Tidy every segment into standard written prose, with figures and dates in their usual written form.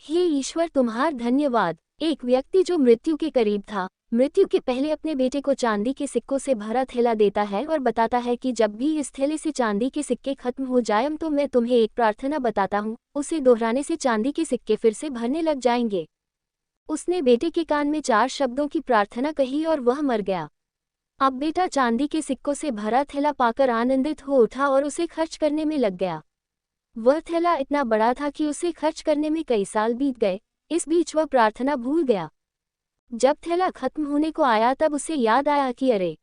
हे ईश्वर तुम्हार धन्यवाद। एक व्यक्ति जो मृत्यु के करीब था, मृत्यु के पहले अपने बेटे को चांदी के सिक्कों से भरा थैला देता है और बताता है कि जब भी इस थैले से चांदी के सिक्के खत्म हो जाएं तो मैं तुम्हें एक प्रार्थना बताता हूँ, उसे दोहराने से चांदी के सिक्के फिर से भरने लग जाएंगे। उसने बेटे के कान में 4 शब्दों की प्रार्थना कही और वह मर गया। अब बेटा चांदी के सिक्कों से भरा थैला पाकर आनंदित हो उठा और उसे खर्च करने में लग गया। वह थैला इतना बड़ा था कि उसे खर्च करने में कई साल बीत गए। इस बीच वह प्रार्थना भूल गया। जब थैला खत्म होने को आया तब उसे याद आया कि अरे,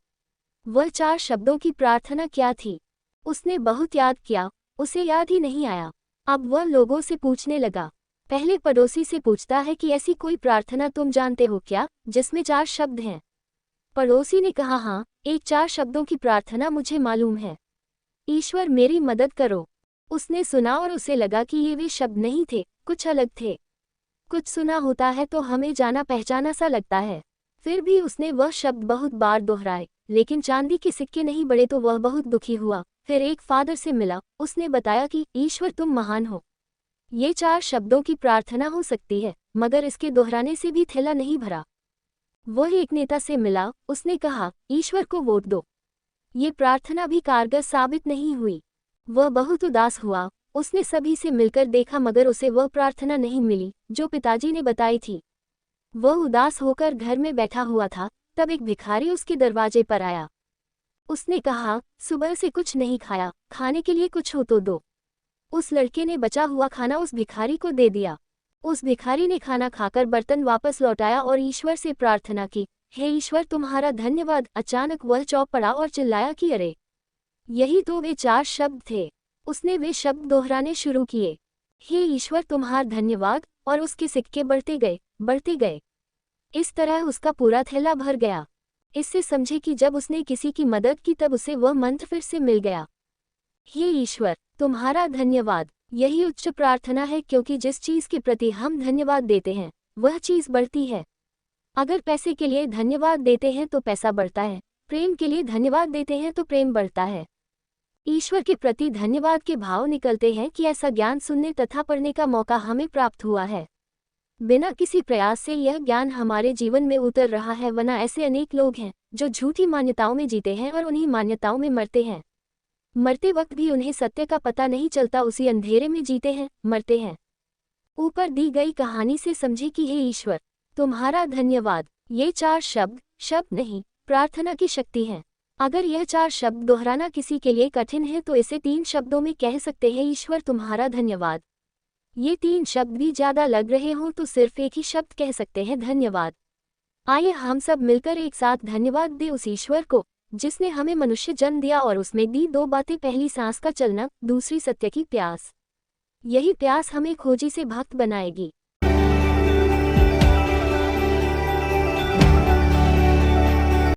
वह 4 शब्दों की प्रार्थना क्या थी। उसने बहुत याद किया, उसे याद ही नहीं आया। अब वह लोगों से पूछने लगा। पहले पड़ोसी से पूछता है कि ऐसी कोई प्रार्थना तुम जानते हो क्या, जिसमें 4 शब्द हैं। पड़ोसी ने कहा हाँ, एक 4 शब्दों की प्रार्थना मुझे मालूम है। ईश्वर मेरी मदद करो। उसने सुना और उसे लगा कि ये वे शब्द नहीं थे, कुछ अलग थे। कुछ सुना होता है तो हमें जाना पहचाना सा लगता है। फिर भी उसने वह शब्द बहुत बार दोहराए, लेकिन चांदी के सिक्के नहीं बढ़े तो वह बहुत दुखी हुआ। फिर एक फादर से मिला, उसने बताया कि ईश्वर तुम महान हो। ये 4 शब्दों की प्रार्थना हो सकती है, मगर इसके दोहराने से भी थैला नहीं भरा। वह एक नेता से मिला, उसने कहा ईश्वर को वोट दो। ये प्रार्थना भी कारगर साबित नहीं हुई। वह बहुत उदास हुआ। उसने सभी से मिलकर देखा मगर उसे वह प्रार्थना नहीं मिली जो पिताजी ने बताई थी। वह उदास होकर घर में बैठा हुआ था, तब एक भिखारी उसके दरवाजे पर आया। उसने कहा सुबह से कुछ नहीं खाया, खाने के लिए कुछ हो तो दो। उस लड़के ने बचा हुआ खाना उस भिखारी को दे दिया। उस भिखारी ने खाना खाकर बर्तन वापस लौटाया और ईश्वर से प्रार्थना की, हे ईश्वर तुम्हारा धन्यवाद। अचानक वह चौंक पड़ा और चिल्लाया कि अरे, यही तो वे 4 शब्द थे। उसने वे शब्द दोहराने शुरू किए, हे ईश्वर तुम्हार धन्यवाद, और उसके सिक्के बढ़ते गए, बढ़ते गए। इस तरह उसका पूरा थैला भर गया। इससे समझे कि जब उसने किसी की मदद की तब उसे वह मंत्र फिर से मिल गया। हे ईश्वर तुम्हारा धन्यवाद। यही उच्च प्रार्थना है, क्योंकि जिस चीज़ के प्रति हम धन्यवाद देते हैं वह चीज़ बढ़ती है। अगर पैसे के लिए धन्यवाद देते हैं तो पैसा बढ़ता है, प्रेम के लिए धन्यवाद देते हैं तो प्रेम बढ़ता है। ईश्वर के प्रति धन्यवाद के भाव निकलते हैं कि ऐसा ज्ञान सुनने तथा पढ़ने का मौका हमें प्राप्त हुआ है। बिना किसी प्रयास से यह ज्ञान हमारे जीवन में उतर रहा है, वरना ऐसे अनेक लोग हैं जो झूठी मान्यताओं में जीते हैं और उन्हीं मान्यताओं में मरते हैं। मरते वक्त भी उन्हें सत्य का पता नहीं चलता, उसी अंधेरे में जीते हैं, मरते हैं। ऊपर दी गई कहानी से समझे कि हे ईश्वर तुम्हारा धन्यवाद। ये 4 शब्द शब्द नहीं, प्रार्थना की शक्ति हैं। अगर यह 4 शब्द दोहराना किसी के लिए कठिन है तो इसे 3 शब्दों में कह सकते हैं, ईश्वर तुम्हारा धन्यवाद। ये 3 शब्द भी ज़्यादा लग रहे हों तो सिर्फ एक ही शब्द कह सकते हैं, धन्यवाद। आइए हम सब मिलकर एक साथ धन्यवाद दें उस ईश्वर को जिसने हमें मनुष्य जन्म दिया और उसमें दी 2 बातें, पहली सांस का चलना, दूसरी सत्य की प्यास। यही प्यास हमें खोजी से भक्त बनाएगी।